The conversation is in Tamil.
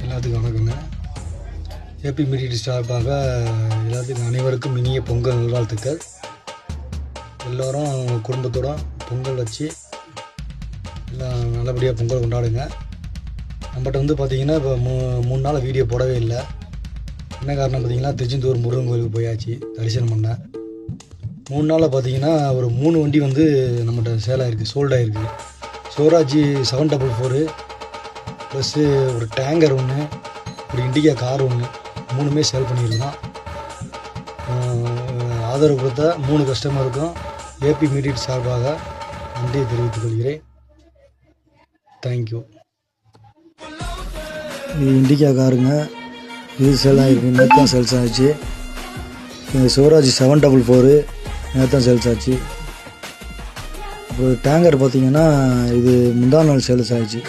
எல்லாத்துக்கும் வணக்கங்க. ஏபி மீடியா சார்பாக எல்லாத்துக்கும் அனைவருக்கும் இனிய பொங்கல் நல்வாழ்த்துக்கள். எல்லோரும் குடும்பத்தோடு பொங்கல் வச்சு எல்லாம் நல்லபடியாக பொங்கல் கொண்டாடுங்க. நம்மகிட்ட பார்த்திங்கன்னா இப்போ 3 நாள் வீடியோ போடவே இல்லை. என்ன காரணம் பார்த்திங்கன்னா, திருச்செந்தூர் முருகன் கோயிலுக்கு போயாச்சு தரிசனம் பண்ண. 3 நாளில் பார்த்திங்கன்னா ஒரு 3 வண்டி நம்மகிட்ட சேல் ஆகிருக்கு, சோல்ட் ஆகிருக்கு. ஸ்வராஜ் 744 ப்ளஸ்ஸு ஒரு டேங்கர் ஒன்று, ஒரு இண்டிகா கார் ஒன்று, 3மே சேல் பண்ணியிருக்கோம். ஆதரவு கொடுத்த 3 கஸ்டமருக்கும் ஏபி மீடியா சார்பாக நன்றியை தெரிவித்துக் கொள்கிறேன். தேங்க்யூ. இது இண்டிகா காருங்க, இது சேல் ஆகிருக்கு, நேற்று தான் சேல்ஸ் ஆகிடுச்சு. ஸ்வராஜ் 744 நேற்று தான் சேல்ஸ் ஆச்சு. இப்போ டேங்கர் பார்த்திங்கன்னா இது முந்தா நாள் சேல்ஸ் ஆகிடுச்சு.